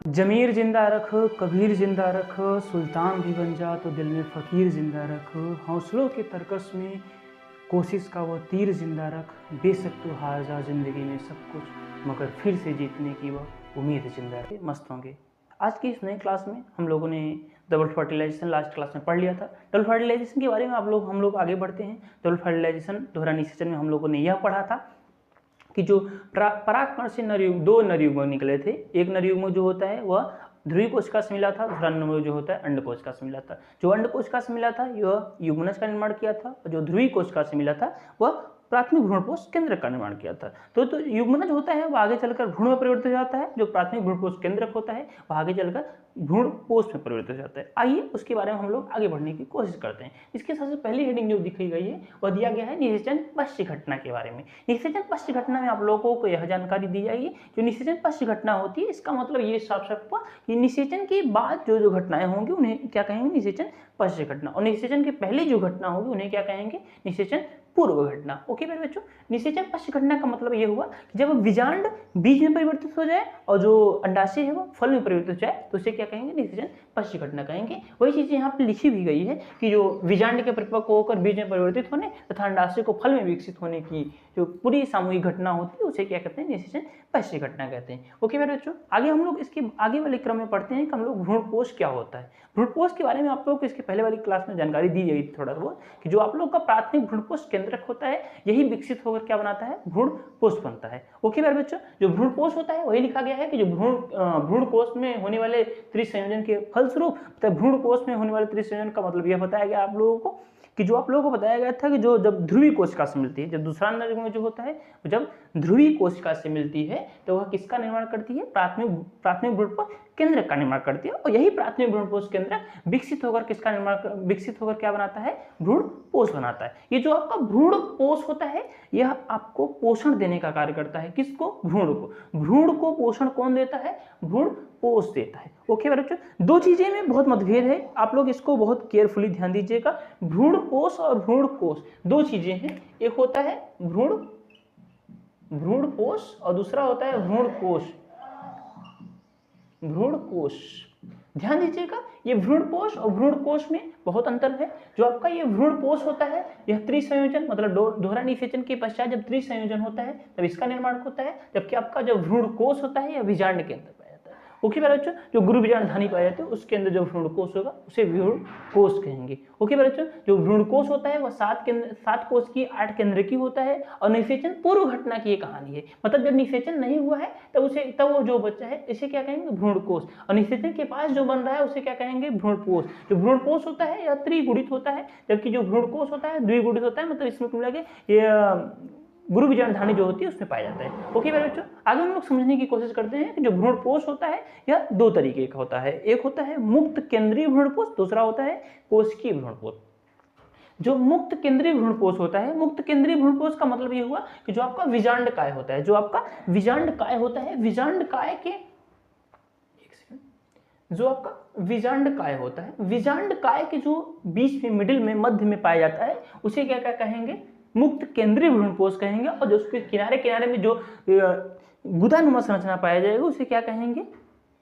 जमीर जिंदा रख, कबीर जिंदा रख, सुल्तान भी बन जा तो दिल में फ़कीर जिंदा रख, हौसलों के तरकस में कोशिश का वो तीर जिंदा रख, बेशक तू हार जा ज़िंदगी में सब कुछ मगर फिर से जीतने की वह उम्मीद जिंदा रहे। मस्त होंगे। आज की इस नई क्लास में हम लोगों ने डबल फर्टिलाइजेशन लास्ट क्लास में पढ़ लिया था। डबल फर्टिलाइजेशन के बारे में हम लोग आगे बढ़ते हैं। डबल फर्टिलाइजेशन दोहरा निषेचन में हम लोगों ने यह पढ़ा था कि जो परागकण से दो नरयुग्मक निकले थे। एक नरयुग्मक जो होता है वह ध्रुवी कोशिका से मिला था, दूसरा नरयुग्मक जो होता है अंड कोशिका से मिला था। जो अंड कोशिका से मिला था यह युग्मनज का निर्माण किया था, और जो ध्रुवी कोशिका से मिला था वह प्राथमिक भ्रूणपोष केंद्रक का निर्माण किया था। तो युग्मनज होता है वह आगे चलकर भ्रूण में परिवर्तित हो जाता है, जो प्राथमिक भ्रूणपोष केंद्रक होता है वह आगे चलकर भ्रूणपोष में परिवर्तित हो जाता है। आइए उसके बारे में हम लोग आगे बढ़ने की कोशिश करते हैं। इसके सबसे पहली हेडिंग जो दिखाई गई है वह दिया गया है निषेचन पश्च घटना के बारे में। निषेचन पश्च घटना में आप लोगों को यह जानकारी दी जाएगी, जो निषेचन पश्च घटना होती है इसका मतलब ये साफ साफ हुआ कि निषेचन के बाद जो घटनाएं होंगी उन्हें क्या कहेंगे, निषेचन पश्च घटना, और निषेचन के पहले जो घटना होगी उन्हें क्या कहेंगे, निषेचन पूर्व घटना। ओके मेरे बच्चों, निषेचन पश्च घटना का मतलब ये हुआ कि जब बीजांड बीज में परिवर्तित हो जाए और जो अंडाशय है वो फल में परिवर्तित हो जाए तो उसे क्या कहेंगे, निषेचन पश्च घटना कहेंगे। वही चीज यहाँ पे लिखी भी गई है कि जो बीजांड के परिपक्व होकर बीज में परिवर्तित होने तथा अंडाशय को फल में विकसित होने की जो पूरी सामूहिक घटना होती है उसे क्या कहते हैं, निषेचन पश्च घटना कहते हैं। ओके मेरे बच्चों, आगे हम लोग इसके आगे वाले क्रम में पढ़ते हैं कि हम लोग भ्रूणपोष क्या होता है। भ्रूणपोष के बारे में आप लोग को इसके पहले वाली क्लास में जानकारी दी गई थी थोड़ा बहुत, कि जो आप लोग का प्राथमिक भ्रूणपोष केंद्रक होता है यही विकसित होकर क्या बनाता है, भ्रूणपोष बनता है। ओके मेरे बच्चों, जो भ्रूणपोष होता है वही लिखा गया है कि जो भ्रूणकोष में होने वाले त्रिसंयोजन के फलस्वरूप, भ्रूणकोष में होने वाले त्रिसंयोजन का मतलब यह बताया गया आप लोगों को कि जो आप लोगों को बताया गया था कि जो जब ध्रुवी कोशिका से मिलती है, जब दूसरा नरयुग्मक जो होता है जब ध्रुवी कोशिका से मिलती है तो वह किसका निर्माण करती है, प्राथमिक भ्रूणपोष केंद्रक का निर्माण करती है, और यही प्राथमिक भ्रूणपोष केंद्रक विकसित होकर किसका निर्माण, विकसित होकर क्या बनाता है, भ्रूणपोष बनाता है। ये जो आपका भ्रूणपोष होता है यह आपको पोषण देने का कार्य करता है। किसको, भ्रूण को। भ्रूण को पोषण कौन देता है, भ्रूणपोष देता है। ओके बच्चों, दो चीजें में बहुत मतभेद है, आप लोग इसको बहुत केयरफुली ध्यान दीजिएगा। भ्रूणपोष और भ्रूणकोष दो चीजें हैं, एक होता है भ्रूणपोष और दूसरा होता है भ्रूणकोष। भ्रूणकोष ध्यान दीजिएगा, ये भ्रूणपोष और भ्रूणकोष में बहुत अंतर है। जो आपका ये भ्रूणपोष होता है यह त्रिसंयोजन मतलब दोहरा निषेचन के पश्चात जब त्रिसंयोजन होता है तब इसका निर्माण होता है, जबकि आपका जो भ्रूणकोष होता है यह बीजांड के अंदर पाया जाता है। ओके बच्चों, जो गुरु बीजांड धानी पाए जाते हैं उसके अंदर जो भ्रूणकोष होगा उसे भ्रूणकोष कहेंगे। ओके बच्चों, जो भ्रूणकोष होता है वह 7 कोष की 8 केंद्र की होता है, और निषेचन पूर्व घटना की कहानी है। मतलब जब निषेचन नहीं हुआ है तब वो जो बच्चा है इसे क्या कहेंगे, भ्रूणकोष, और निषेचन के पास जो बन रहा है उसे क्या कहेंगे, भ्रूणपोष। जो भ्रूणपोष होता है यह त्रिगुणित होता है, जबकि जो भ्रूणकोष होता है द्विगुणित होता है, मतलब इसमें कुल मिला के ये गुरु बीजांड धानी जो होती है उसमें पाया जाता है। ओके मेरे बच्चों, आगे हम लोग समझने की कोशिश करते हैं कि जो भ्रूणपोष होता है यह दो तरीके का होता है। एक होता है मुक्त केंद्रीय भ्रूणपोष, दूसरा होता है कोशिकीय भ्रूणपोष। जो मुक्त केंद्रीय भ्रूणपोष होता है, मुक्त केंद्रीय भ्रूणपोष का मतलब ये हुआ कि जो आपका विजांड काय होता है, जो आपका विजांड काय होता है, विजांड काय के जो आपका विजांड काय होता है, विजांड काय के जो बीच में मिडिल में मध्य में पाया जाता है उसे क्या क्या कहेंगे, मुक्त केंद्रीय भ्रूणपोष कहेंगे, और जो उसके किनारे किनारे में जो गुदानुमा संरचना पाया जाएगा उसे क्या कहेंगे,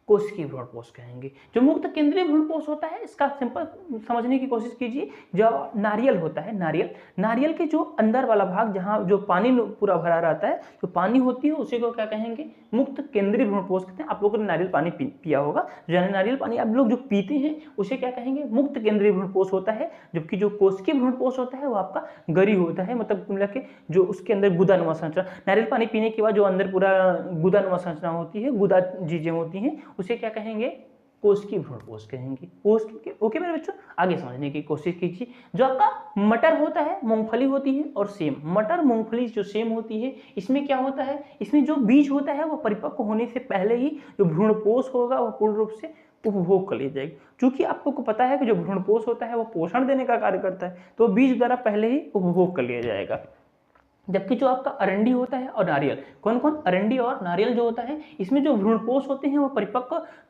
कोशिकीय भ्रूणपोष कहेंगे। जो मुक्त केंद्रीय भ्रूणपोष होता है इसका सिंपल समझने की कोशिश कीजिए। जो नारियल होता है, नारियल के जो अंदर वाला भाग जहाँ जो पानी पूरा भरा रहता है, जो पानी होती है उसी को क्या कहेंगे, मुक्त केंद्रीय भ्रूणपोष कहते हैं। आप लोगों ने नारियल पानी पिया होगा, नारियल पानी आप लोग जो पीते हैं उसे क्या कहेंगे, मुक्त केंद्रीय भ्रूणपोष होता है। जबकि जो कोशिकीय भ्रूणपोष होता है वो आपका गरी होता है, मतलब मिला के जो उसके अंदर गुदानुमा संरचना, नारियल पानी पीने के बाद जो अंदर पूरा गुदानुमा संरचना होती है, गुदा चीजें होती हैं, उसे क्या कहेंगे, कोशिकीय भ्रूणपोष कहेंगे। ओके मेरे बच्चों, आगे समझने की कोशिश कीजिए। जो आपका मटर होता है, मूंगफली होती है और सेम, मटर मूंगफली जो सेम होती है, इसमें क्या होता है, इसमें जो बीज होता है वो परिपक्व होने से पहले ही जो भ्रूणपोष होगा वह पूर्ण रूप से उपभोग कर लिया जाएगा। क्योंकि आपको पता है कि जो भ्रूणपोष होता है वो पोषण देने का कार्य करता है, तो बीज द्वारा पहले ही उपभोग कर लिया जाएगा। जबकि जो आपका अरंडी होता है और नारियल, कौन कौन, अरंडी और नारियल जो होता है, इसमें जो भ्रूणपोष होते हैं वो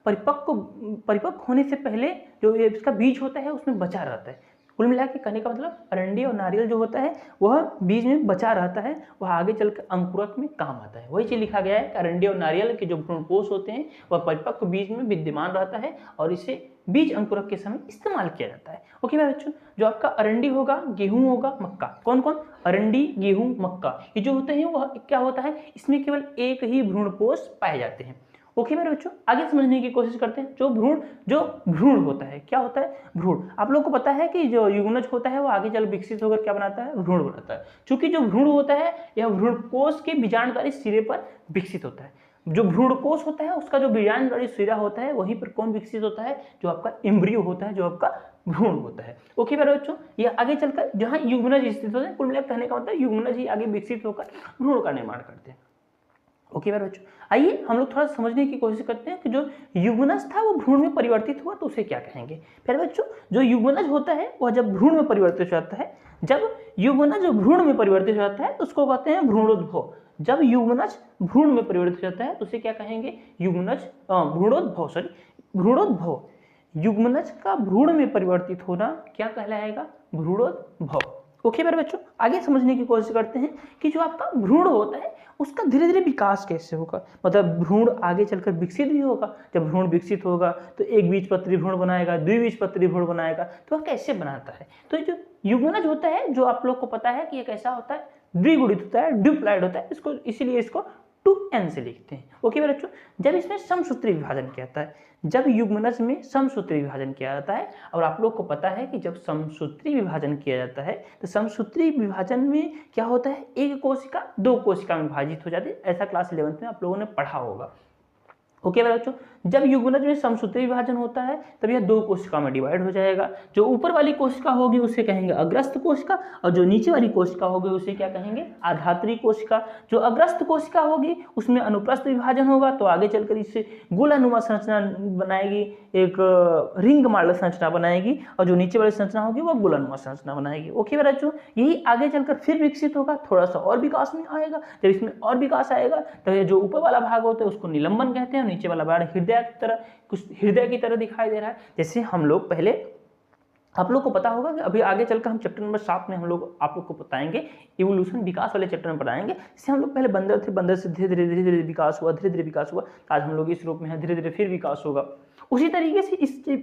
परिपक्व होने से पहले जो इसका बीज होता है उसमें बचा रहता है। कुल मिला के कहने का मतलब अरंडी और नारियल जो होता है वह बीज में बचा रहता है, वह आगे चलकर अंकुरक में काम आता है। वही चीज लिखा गया है कि अरंडी और नारियल के जो भ्रूणपोष होते हैं वह परिपक्व बीज में विद्यमान रहता है और इसे बीज अंकुरक के समय इस्तेमाल किया जाता है। ओके मेरे बच्चों, जो आपका अरंडी होगा, गेहूं होगा, मक्का, कौन कौन, अरंडी, गेहूं, मक्का, ये जो होते हैं वह क्या होता है, इसमें केवल एक ही भ्रूणपोष पाए जाते हैं। ओके मेरे बच्चों, आगे समझने की कोशिश करते हैं। जो भ्रूण होता है, क्या होता है, भ्रूण। आप लोगों को पता है कि जो युग्मनज होता है वो आगे चल विकसित होकर क्या बनाता है, भ्रूण बनाता है। चूंकि जो भ्रूण होता है यह भ्रूणकोश के बीजांडकारी सिरे पर विकसित होता है। जो भ्रूणकोश होता है उसका जो बीजांडकारी सिरा होता है वहीं पर कौन विकसित होता है, जो आपका एम्ब्रियो होता है, जो आपका भ्रूण होता है। ओके मेरे बच्चों, ये आगे चलकर जहां युग्मनज स्थित होते हैं, कुल मिलाकर कहने का मतलब युग्मनज ही आगे विकसित होकर भ्रूण का निर्माण करते हैं। ओके मेरे बच्चों, आइए हम लोग थोड़ा समझने की कोशिश करते हैं कि जो युग्मनज था वो भ्रूण में परिवर्तित हुआ तो उसे क्या कहेंगे। फिर बच्चों, जो युग्मनज होता है वह जब भ्रूण में परिवर्तित हो जाता है, जब युग्मनज भ्रूण में परिवर्तित हो जाता है तो उसको कहते हैं भ्रूणोद्भव। जब युग्मनज भ्रूण में परिवर्तित हो जाता है तो उसे क्या कहेंगे, भ्रूणोद्भव। भ्रूणोद्भव, युग्मनज का भ्रूण में परिवर्तित होना क्या कहलाएगा, भ्रूणोद्भव। ओके मेरे बच्चों, आगे समझने की कोशिश करते हैं कि जो आपका भ्रूण होता है उसका धीरे धीरे विकास कैसे होगा, मतलब भ्रूण आगे चलकर विकसित भी होगा। जब भ्रूण विकसित होगा तो एक बीजपत्री भ्रूण बनाएगा, द्विबीजपत्री भ्रूण बनाएगा, तो वह कैसे बनाता है। तो जो युग्मनज होता है, जो आप लोग को पता है कि ये कैसा होता है, द्विगुणित होता है, ड्यूप्लाइड होता है, इसको इसीलिए इसको 2n से लिखते हैं। ओके बच्चों, जब इसमें समसूत्री विभाजन किया जाता है, जब युग्मनज में समसूत्री विभाजन किया जाता है, और आप लोग को पता है कि जब समसूत्री विभाजन किया जाता है तो समसूत्री विभाजन में क्या होता है, एक कोशिका दो कोशिका में विभाजित हो जाती है। ऐसा क्लास 11th में आप लोगों ने पढ़ा होगा। ओके बच्चों, जब युग्मनज में समसूत्री विभाजन होता है तब यह दो कोशिका में डिवाइड हो जाएगा। जो ऊपर वाली कोशिका होगी उसे कहेंगे अग्रस्त कोशिका, और जो नीचे वाली कोशिका होगी उसे क्या कहेंगे, आधात्री कोशिका। जो अग्रस्त कोशिका होगी उसमें अनुप्रस्थ विभाजन होगा तो आगे चलकर इससे गोलानुमा संरचना बनाएगी, एक रिंग मॉडल संरचना बनाएगी, और जो नीचे वाली संरचना होगी वह गोलानुमा संरचना बनाएगी। ओके बच्चों, यही आगे चलकर फिर विकसित होगा, थोड़ा सा और विकास में आएगा। जब इसमें और विकास आएगा तो जो ऊपर वाला भाग होता है उसको निलंबन कहते हैं, नीचे वाला भाग हृदय की तरह, कुछ हृदय की तरह दिखाई दे रहा है। जैसे हम लोग पहले, आप लोग को पता होगा कि अभी आगे चलकर हम चैप्टर नंबर 7 में हम लोग आप लोग को बताएंगे, इवोल्यूशन, विकास वाले चैप्टर में पढ़ाएंगे। जैसे हम लोग पहले बंदर थे, बंदर से धीरे धीरे विकास हुआ, धीरे धीरे विकास हुआ, आज हम लोग इस रूप में हैं, धीरे धीरे फिर विकास होगा। उसी तरीके से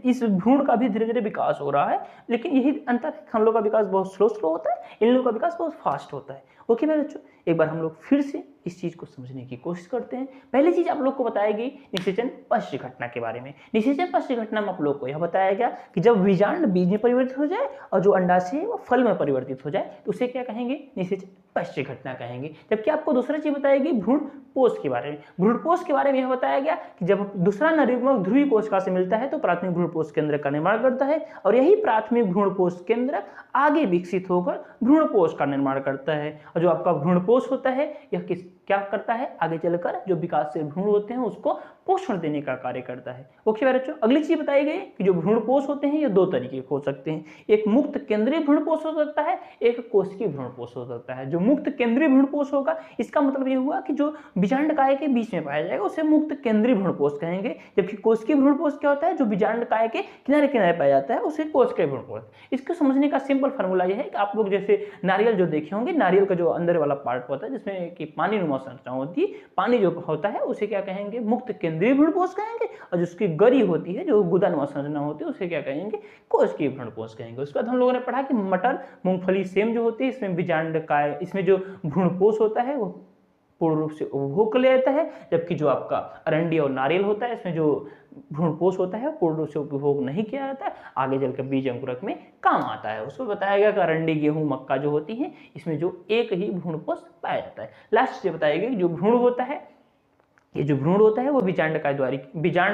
इस भ्रूण का भी धीरे धीरे विकास हो रहा है, लेकिन यही अंतर है, हम लोग का विकास बहुत स्लो होता है, इन लोगों का विकास बहुत फास्ट होता है। ओके मेरे बच्चों, एक बार हम लोग फिर से इस चीज को समझने की कोशिश करते हैं। पहली चीज आप लोग को बताएगी निषेचन पश्च घटना के बारे में। निषेचन पश्च घटना में आप लोग को यह बताया गया कि जब बीजांड बीज में परिवर्तित हो जाए और जो अंडाशय है वो फल में परिवर्तित हो जाए तो उसे क्या कहेंगे, निषेचन पश्च घटना कहेंगे। जबकि आपको दूसरा चीज बताएगी भ्रूणपोष के बारे में। भ्रूणपोष के बारे में यह बताया गया कि जब दूसरा नरयुग्मक ध्रुवी कोशिका से मिलता है तो प्राथमिक भ्रूणपोष केंद्र का निर्माण करता है, और यही प्राथमिक भ्रूणपोष केंद्र आगे विकसित होकर भ्रूणपोष का निर्माण करता है। और जो आपका भ्रूणपोष होता है यह क्या करता है, आगे चलकर जो विकासशील भ्रूण होते हैं उसको पोषण देने का कार्य करता है। ओके बच्चों, अगली चीज बताई गई कि जो भ्रूणपोष होते हैं ये दो तरीके के हो सकते हैं। एक मुक्त केंद्रीय भ्रूणपोष हो सकता है, एक कोशिकीय भ्रूणपोष हो सकता है। जो मुक्त केंद्रीय भ्रूणपोष होगा इसका मतलब ये हुआ कि जो बीजांडकाय के बीच में पाया जाएगा उसे मुक्त केंद्रीय भ्रूणपोष कहेंगे। जबकि कोशिकीय भ्रूणपोष क्या होता है, जो बीजांडकाय के किनारे किनारे पाया जाता है उसे कोशिकीय भ्रूणपोष। इसको समझने का सिंपल फॉर्मूला यह है कि आप लोग जैसे नारियल जो देखे होंगे, नारियल का जो अंदर वाला पार्ट होता है जिसमें कि पानी नुमा संरचना होती है, पानी जो होता है उसे क्या कहेंगे, मुक्त केंद्रीय भ्रूणपोष कहेंगे, और जिसकी गरी होती है जो गुदानुमा संरचना होती है उसे क्या कहेंगे, कोशिकीय भ्रूणपोष कहेंगे। उसके बाद हम लोगों ने पढ़ा कि मटर, मूंगफली, सेम जो होती है इसमें बीजांडकाय, इसमें जो भ्रूणपोष होता है वो पूर्ण रूप से उपभोग कर लेता है, जबकि जो आपका अरंडी और नारियल होता है इसमें जो भ्रूणपोष होता है पूर्ण रूप से उपभोग नहीं किया जाता है, आगे चलकर बीज अंकुरक में काम आता है। उसको बताया गया कि अरंडी, गेहूं, मक्का जो होती है इसमें जो एक ही भ्रूणपोष पाया जाता है। लास्ट से बताएगा कि जो भ्रूण होता है, ये जो भ्रूण होता है वो बीजांडकाय द्वारा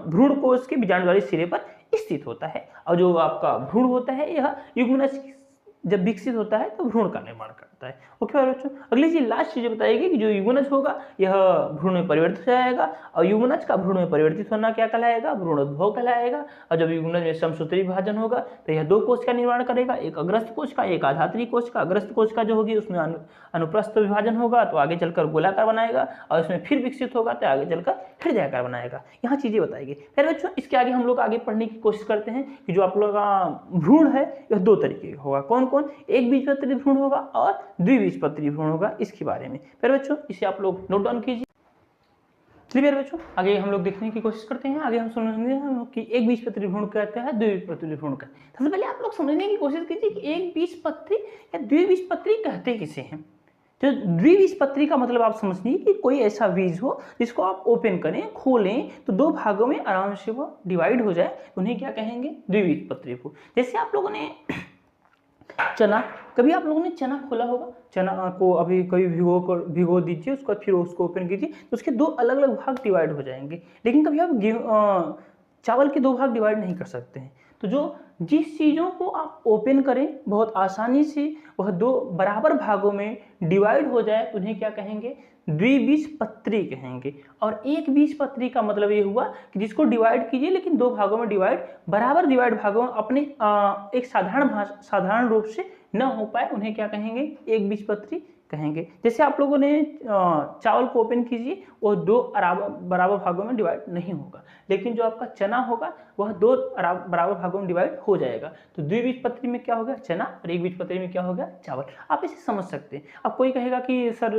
भ्रूणकोश के बीजांडद्वारी सिरे पर स्थित होता है, और जो आपका भ्रूण होता है यह युग्मनज जब विकसित होता है तो भ्रूण का निर्माण करता है। होता है। ओके और बच्चों अगली चीज लास्ट चीज बताएगी कि जो युग्मनज होगा यह भ्रूण में परिवर्तित हो जाएगा और युग्मनज का भ्रूण में परिवर्तित होना क्या कहलाएगा, भ्रूणोद्भव कहलाएगा। और जब युग्मनज में समसूत्री विभाजन होगा तो यह दो कोश का निर्माण करेगा, एक अग्रस्थ कोश का, एक आधात्री कोश का। अग्रस्थ कोश का जो होगी उसमें अनुप्रस्थ विभाजन होगा तो आगे चलकर गोलाकार बनाएगा और इसमें फिर विकसित होगा तो आगे चलकर हृदयाकार बनाएगा। यहाँ चीजें बताएगी। फिर बच्चों इसके आगे हम लोग आगे पढ़ने की कोशिश करते हैं कि जो आप लोगों का भ्रूण है यह दो तरीके का होगा। कौन कौन, एक बीजपत्री भ्रूण होगा और द्विबीजपत्री भ्रूण होगा, इसके बारे में। फिर बच्चों इसे आप लोग नोट डाउन कीजिए। चलिए बच्चों आगे हम लोग देखने की कोशिश करते हैं। आगे हम समझेंगे कि एक बीजपत्री भ्रूण कहते हैं, द्विबीजपत्री भ्रूण कहते हैं। सबसे पहले आप लोग समझने की कोशिश कीजिए कि एक बीजपत्री या द्विबीजपत्री कहते किसे हैं। तो द्विबीजपत्री का मतलब आप समझिए कि कोई ऐसा बीज हो जिसको आप ओपन करें, खोलें तो दो भागों में आराम से वो डिवाइड हो जाए, उन्हें क्या कहेंगे, द्विबीजपत्री भ्रूण। जैसे आप लोगों ने चना, कभी आप लोगों ने चना खोला होगा, चना को अभी कभी भिगो दीजिए, उसको फिर उसको ओपन कीजिए तो उसके दो अलग अलग भाग डिवाइड हो जाएंगे। लेकिन कभी आप चावल के दो भाग डिवाइड नहीं कर सकते हैं। तो जो जिस चीज़ों को आप ओपन करें बहुत आसानी से वह दो बराबर भागों में डिवाइड हो जाए तो उन्हें क्या कहेंगे, द्विबीजपत्री कहेंगे। और एक बीजपत्री का मतलब ये हुआ कि जिसको डिवाइड कीजिए लेकिन दो भागों में डिवाइड, बराबर डिवाइड भागों में अपने एक साधारण रूप से न हो पाए, उन्हें क्या कहेंगे, एक बीजपत्री कहेंगे। जैसे आप लोगों ने चावल को ओपन कीजिए वो दो बराबर भागों में डिवाइड नहीं होगा, लेकिन जो आपका चना होगा वह दो बराबर भागों में डिवाइड हो जाएगा। तो द्विबीजपत्री में क्या होगा, चना, और एक बीजपत्री में क्या होगा, चावल। आप इसे समझ सकते हैं। अब कोई कहेगा कि सर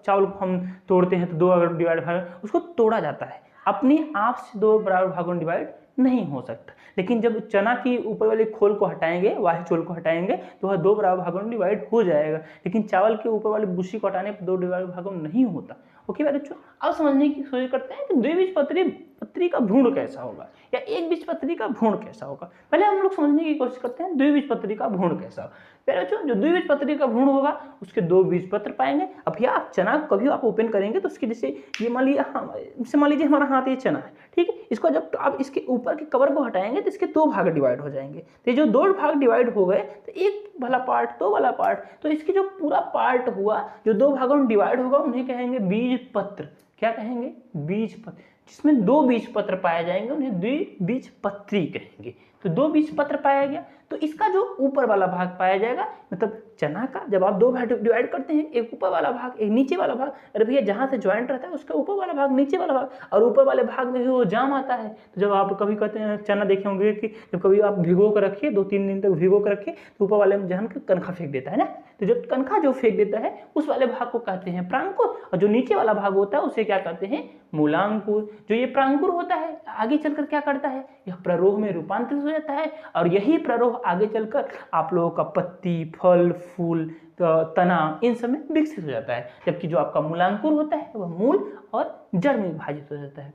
चावल को हम तोड़ते हैं तो दो अगर डिवाइड भाग, उसको तोड़ा जाता है, अपने आप से दो बराबर भागों में डिवाइड नहीं हो सकता। लेकिन जब चना की ऊपर वाले खोल को हटाएंगे, वाही चोल को हटाएंगे तो वह दो बराबर भागों में डिवाइड हो जाएगा। लेकिन चावल के ऊपर वाले भूसी को हटाने पर दो बराबर भागों में नहीं होता। ओके बच्चों, अब समझने की कोशिश करते हैं कि द्विबीजपत्री का भ्रूण कैसा होगा या एक बीजपत्री का भ्रूण कैसा होगा। पहले हम लोग समझने की कोशिश करते हैं द्विबीजपत्री का भ्रूण कैसा होगा। पहले बच्चों जो द्विबीजपत्री का भ्रूण होगा उसके दो बीजपत्र पाएंगे। अब भैया आप चना कभी आप ओपन करेंगे तो उसके जैसे ये मान लीजिए हमारा हाथ ये चना है, ठीक है। इसको जब आप इसके ऊपर के कवर को हटाएंगे तो इसके दो भाग डिवाइड हो जाएंगे। तो ये जो दो भाग डिवाइड हो गए तो एक वाला पार्ट, दो वाला पार्ट, तो इसकी जो पूरा पार्ट हुआ जो दो भागों में डिवाइड होगा उन्हें कहेंगे बीजपत्र। क्या कहेंगे, बीजपत्र। जिसमें दो बीजपत्र पाए जाएंगे उन्हें द्विबीजपत्री कहेंगे। तो दो बीजपत्र पाया गया तो इसका जो ऊपर वाला भाग पाया जाएगा, मतलब चना का जब आप दो भाग डिवाइड करते हैं, एक ऊपर वाला भाग एक नीचे वाला भाग, अरे भैया जहाँ से ज्वाइंट रहता है उसका ऊपर वाला भाग नीचे वाला भाग, और ऊपर वाले भाग में वो जाम आता है। तो जब आप कभी कहते हैं चना देखे होंगे कि जब कभी आप भिगो कर रखिए, 2-3 दिन तक भिगो कर रखिए तो ऊपर वाले में जहन का कनखा फेंक देता है ना। तो जब कनखा जो फेंक देता है उस वाले भाग को कहते हैं प्रांकुर, और जो नीचे वाला भाग होता है उसे क्या कहते हैं, मूलांकुर। जो ये प्रांकुर होता है आगे चलकर क्या करता है, यह प्ररोह में रूपांतरित हो जाता है, और यही प्ररोह आगे चलकर आप लोगों का पत्ती, फल, फूल, तना, इन सब में विकसित हो जाता है। जबकि जो आपका मूलांकुर होता है वह मूल और जड़ में विभाजित हो जाता है।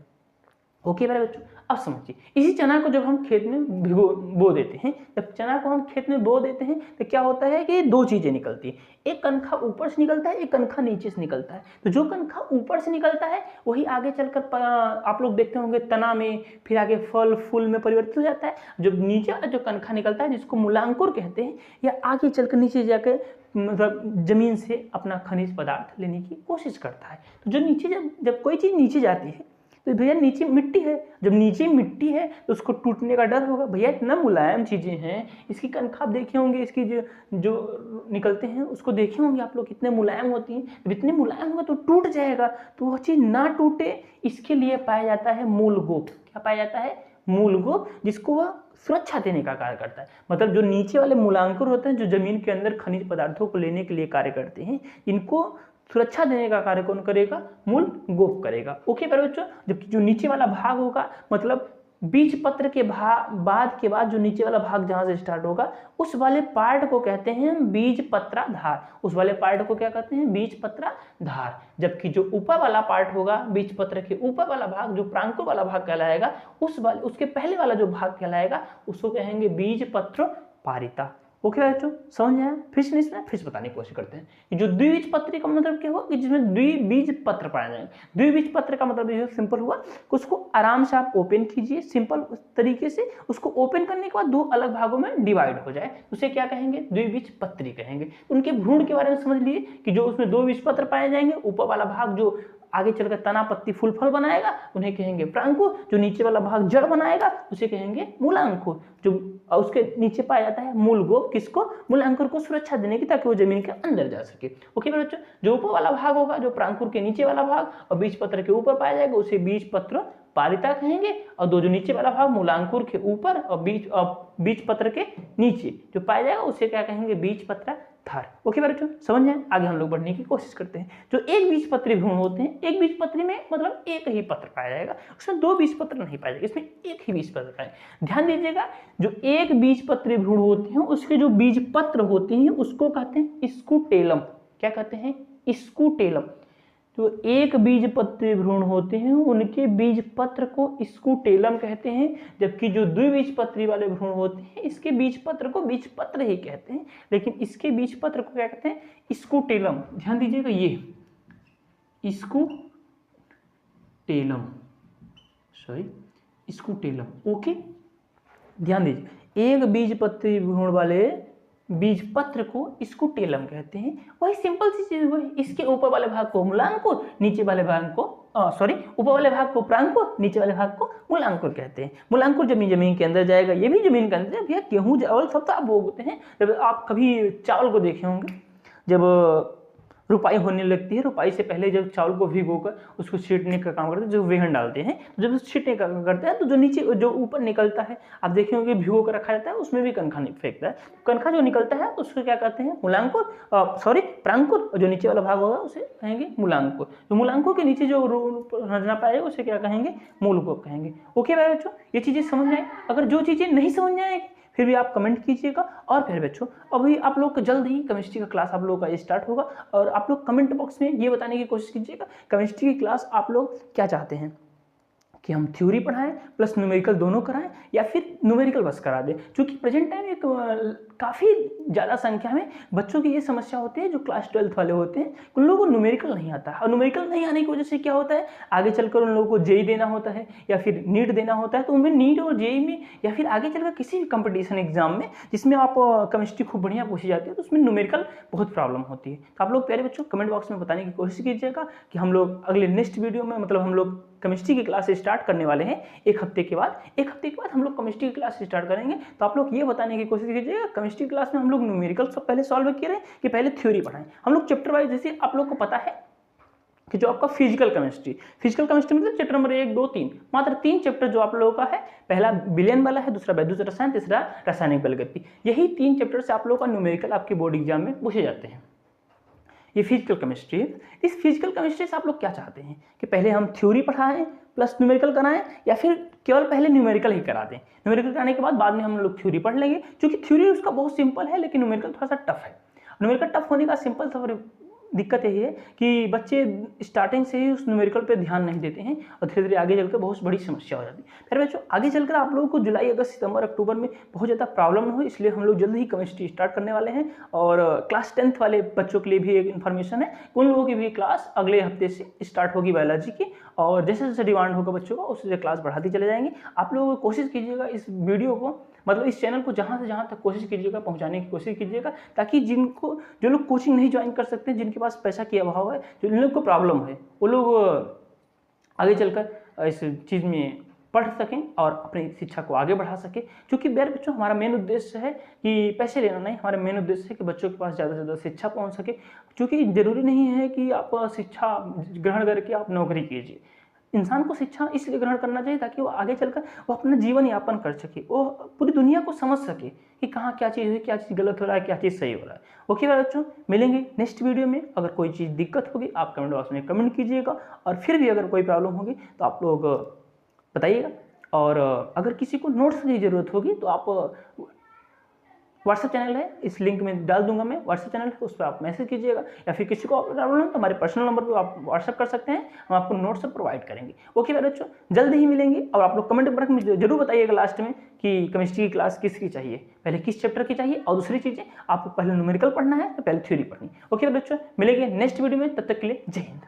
ओके मेरे बच्चों, अब समझिए इसी चना को जब हम खेत में बो देते हैं, जब चना को हम खेत में बो देते हैं तो क्या होता है कि दो चीजें निकलती हैं, एक कनखा ऊपर से निकलता है, एक कनखा नीचे से निकलता है। तो जो कनखा ऊपर से निकलता है वही आगे चलकर आप लोग देखते होंगे तना में, फिर आगे फल फूल में परिवर्तित हो जाता है। जो नीचे वाला जो कनखा निकलता है जिसको मूलांकुर कहते हैं, या आगे चलकर नीचे जाकर मतलब जमीन से अपना खनिज पदार्थ लेने की कोशिश करता है। तो जो नीचे जब कोई चीज नीचे जाती है तो भैया नीचे मिट्टी है, जब नीचे मिट्टी है तो उसको टूटने का डर होगा। भैया इतना मुलायम चीज़ें हैं, इसकी कनखा आप देखे होंगे, इसकी जो निकलते हैं उसको देखे होंगे आप लोग, कितने मुलायम होती हैं। जब इतने मुलायम होगा तो टूट जाएगा, तो वह चीज़ ना टूटे इसके लिए पाया जाता है मूलगोप। क्या पाया जाता है, मूलगोप, जिसको वह सुरक्षा देने का कार्य करता है। मतलब जो नीचे वाले मूलांकुर होते हैं जो जमीन के अंदर खनिज पदार्थों को लेने के लिए कार्य करते हैं, इनको सुरक्षा देने का कार्य कौन करेगा, मूल गोप करेगा। ओके पर बच्चों, जबकि जो नीचे वाला भाग होगा मतलब बीज पत्र के बाद जो नीचे वाला भाग जहां से स्टार्ट होगा उस वाले पार्ट को कहते हैं बीज पत्राधार। उस वाले पार्ट को क्या कहते हैं, बीज पत्राधार। जबकि जो ऊपर वाला पार्ट होगा बीज पत्र के ऊपर वाला भाग, जो प्रांकुर वाला भाग कहलाएगा, उसके पहले वाला जो भाग कहलाएगा उसको कहेंगे बीज पत्र पारिता। ओके बच्चों, समझ आया? फिर से नहीं सुना, फिर से बताने की कोशिश करते हैं कि जो द्विबीजपत्री का मतलब क्या हुआ कि जिसमें द्विबीजपत्र पाया जाएगा। द्विबीजपत्र का मतलब ये सिंपल हुआ कि उसको आराम से आप ओपन कीजिए, सिंपल तरीके से उसको ओपन करने के बाद दो अलग भागों में डिवाइड हो जाए, उसे क्या कहेंगे? द्विबीजपत्री कहेंगे। उनके भ्रूण के बारे में समझ लिए कि जो उसमें दो बीजपत्र पाए जाएंगे, ऊपर वाला भाग जो आगे चलकर तना पत्ती फूल फल बनाएगा उन्हें कहेंगे प्रांकुर, जो नीचे वाला भाग जड़ बनाएगा उसे कहेंगे मूलांकुर, जो उसके नीचे पाया जाता है मूल गोप, किसको? मूलांकुर को सुरक्षा देने की, ताकि वो जमीन के अंदर जा सके। ओके बच्चों, जो ऊपर वाला भाग होगा, जो प्रांकुर के नीचे वाला भाग और बीजपत्र के ऊपर पाया जाएगा उसे बीजपत्र पारिता कहेंगे, और दो जो नीचे वाला भाग मूलांकुर के ऊपर और बीजपत्र के नीचे जो पाया जाएगा उसे क्या कहेंगे? बीजपत्र धार। ओके बच्चों, समझ जाए? आगे हम लोग बढ़ने की कोशिश करते हैं। जो एक बीजपत्री भ्रूण होते हैं, एक बीजपत्री में मतलब एक ही पत्र पाया जाएगा, उसमें दो बीजपत्र नहीं पाया जाएगा, इसमें एक ही बीजपत्र पाए। ध्यान दीजिएगा, जो एक बीजपत्री भ्रूण होते हैं उसके जो बीजपत्र होते हैं उसको कहते हैं स्कूटेलम। क्या कहते हैं? स्कूटेलम। जो एक बीजपत्री भ्रूण होते हैं उनके बीजपत्र को स्कूटेलम कहते हैं, जबकि जो द्विबीजपत्री वाले भ्रूण होते हैं इसके बीजपत्र को बीजपत्र ही कहते हैं, लेकिन इसके बीजपत्र को क्या कहते हैं? स्कूटेलम। ध्यान दीजिएगा, ये स्कूटेलम, स्कूटेलम। ओके, ध्यान दीजिए, एक बीजपत्री भ्रूण वाले बीजपत्र को स्कूटेलम कहते हैं। वही सिंपल सी चीज हुई, इसके ऊपर वाले भाग को मूलांकुर, नीचे वाले भाग को ऊपर वाले भाग को प्रांकुर, नीचे वाले भाग को मूलांकुर कहते हैं। मूलांकुर जमीन के अंदर जाएगा, ये भी जमीन के अंदर। भैया गेहूं चावल सब तो आप बोते हैं, जब आप कभी चावल को देखे होंगे, जब रुपाई होने लगती है, रुपाई से पहले जब चावल को भिगोकर उसको छींटने का काम करते हैं, जो वेहन डालते हैं, जब छींटने का काम करते हैं तो जो नीचे जो ऊपर निकलता है, आप देखे होंगे भिगो कर रखा जाता है, उसमें भी कनखा नहीं फेंकता है। कनखा जो निकलता है उसको क्या कहते हैं? मूलांकुर, प्रांकुर, और जो नीचे वाला भाग होगा उसे कहेंगे मूलांकुर। जो मूलांकुर के नीचे जो रचना पाएगा उसे क्या कहेंगे? मूलगोप कहेंगे। ओके भाई बच्चों, ये चीजें समझ आए? अगर जो चीजें नहीं समझ आएगी फिर भी आप कमेंट कीजिएगा। और फिर बच्चों, अभी आप लोग को जल्द ही केमिस्ट्री का क्लास आप लोगों का स्टार्ट होगा, और आप लोग कमेंट बॉक्स में ये बताने की कोशिश कीजिएगा केमिस्ट्री की क्लास आप लोग क्या चाहते हैं, कि हम थ्योरी पढ़ाएं प्लस न्यूमेरिकल दोनों कराएं, या फिर न्यूमेरिकल बस करा दें। क्योंकि प्रेजेंट टाइम एक काफ़ी ज़्यादा संख्या में बच्चों की ये समस्या होती है, जो क्लास 12th वाले होते हैं उन लोगों को न्यूमेरिकल नहीं आता है, और न्यूमेरिकल नहीं आने की वजह से क्या होता है, आगे चलकर उन लोगों को जेई देना होता है या फिर नीट देना होता है। तो उनमें नीट और जेई में या फिर आगे चलकर किसी भी कंपटीशन एग्जाम में जिसमें आप केमिस्ट्री खूब बढ़िया पूछी जाती है, तो उसमें न्यूमेरिकल बहुत प्रॉब्लम होती है। तो आप लोग प्यारे बच्चों कमेंट बॉक्स में बताने की कोशिश कीजिएगा कि हम लोग अगले नेक्स्ट वीडियो में, मतलब हम लोग केमिस्ट्री की क्लास स्टार्ट करने वाले हैं एक हफ्ते के बाद हम लोग केमिस्ट्री की क्लास स्टार्ट करेंगे। तो आप लोग ये बताने की कोशिश कीजिएगा केमिस्ट्री क्लास में हम लोग न्यूमेरिकल सब पहले सॉल्व किए रहे कि पहले थ्योरी पढ़ाएं। हम लोग चैप्टर वाइज, जैसे आप लोग को पता है कि जो आपका फिजिकल केमिस्ट्री मतलब चैप्टर नंबर 1, 2, 3, मात्र 3 चैप्टर जो आप लोगों का है, पहला बिलियन वाला है, दूसरा वैद्युत रसायन, तीसरा रासायनिक बलगति। यही 3 चैप्टर से आप लोगों का न्यूमेरिकल आपके बोर्ड एग्जाम में पूछे जाते हैं। ये फिजिकल केमिस्ट्री है। इस फिजिकल केमिस्ट्री से आप लोग क्या चाहते हैं कि पहले हम थ्योरी पढ़ाएं प्लस न्यूमेरिकल कराएं, या फिर केवल पहले न्यूमेरिकल ही करा दें? न्यूमेरिकल कराने के बाद में हम लोग थ्योरी पढ़ लेंगे, क्योंकि थ्योरी उसका बहुत सिंपल है, लेकिन न्यूमेरिकल थोड़ा सा टफ है। न्यूमेरिकल टफ होने का सिंपल सा दिक्कत यही है कि बच्चे स्टार्टिंग से ही उस न्यूमेरिकल पे ध्यान नहीं देते हैं, और धीरे धीरे आगे चलकर बहुत बड़ी समस्या हो जाती है। फिर बच्चों आगे चलकर आप लोगों को जुलाई, अगस्त, सितंबर, अक्टूबर में बहुत ज़्यादा प्रॉब्लम न हो, इसलिए हम लोग जल्द ही केमिस्ट्री स्टार्ट करने वाले हैं। और क्लास 10th वाले बच्चों के लिए भी एक इन्फॉर्मेशन है, उन लोगों की भी क्लास अगले हफ्ते से स्टार्ट होगी बायोलॉजी की, और जैसे जैसे डिमांड होगा बच्चों का उससे क्लास बढ़ाते चले जाएंगे। आप लोग कोशिश कीजिएगा इस वीडियो को, मतलब इस चैनल को जहाँ से जहाँ तक कोशिश कीजिएगा पहुँचाने की कोशिश कीजिएगा, ताकि जो लोग कोचिंग नहीं ज्वाइन कर सकते, जिनके पास पैसा की अभाव है, जो इन लोग को प्रॉब्लम है, वो लोग आगे चलकर इस चीज़ में पढ़ सकें और अपनी शिक्षा को आगे बढ़ा सकें। क्योंकि मेरे बच्चों हमारा मेन उद्देश्य है कि पैसे लेना नहीं, हमारा मेन उद्देश्य है कि बच्चों के पास ज़्यादा से ज़्यादा शिक्षा पहुंच सके। क्योंकि ज़रूरी नहीं है कि आप शिक्षा ग्रहण करके आप नौकरी कीजिए। इंसान को शिक्षा इसलिए ग्रहण करना चाहिए ताकि वो आगे चलकर वो अपना जीवन यापन कर सके, वो पूरी दुनिया को समझ सके कि कहाँ क्या चीज़ है, क्या चीज़ गलत हो रहा है, क्या चीज़ सही हो रहा है। ओके बच्चों, मिलेंगे नेक्स्ट वीडियो में। अगर कोई चीज़ दिक्कत होगी आप कमेंट बॉक्स में कमेंट कीजिएगा, और फिर भी अगर कोई प्रॉब्लम होगी तो आप लोग बताइएगा। और अगर किसी को नोट्स की ज़रूरत होगी तो आप व्हाट्सएप चैनल है, इस लिंक में डाल दूंगा मैं, व्हाट्सएप चैनल है, उस पर आप मैसेज कीजिएगा, या फिर किसी को प्रॉब्लम तो हमारे पर्सनल नंबर पर आप व्हाट्सएप कर सकते हैं, हम आपको नोट्स सब प्रोवाइड करेंगे। ओके मेरे बच्चों, जल्द ही मिलेंगे। और आप लोग कमेंट बॉक्स में जरूर बताइएगा लास्ट में कि केमिस्ट्री की क्लास किसकी चाहिए, पहले किस चैप्टर की चाहिए, और दूसरी चीज़ें आपको पहले न्यूमेरिकल पढ़ना है तो पहले थ्योरी पढ़नी। ओके मेरे बच्चों, मिलेंगे नेक्स्ट वीडियो में, तब तक के लिए जय हिंद।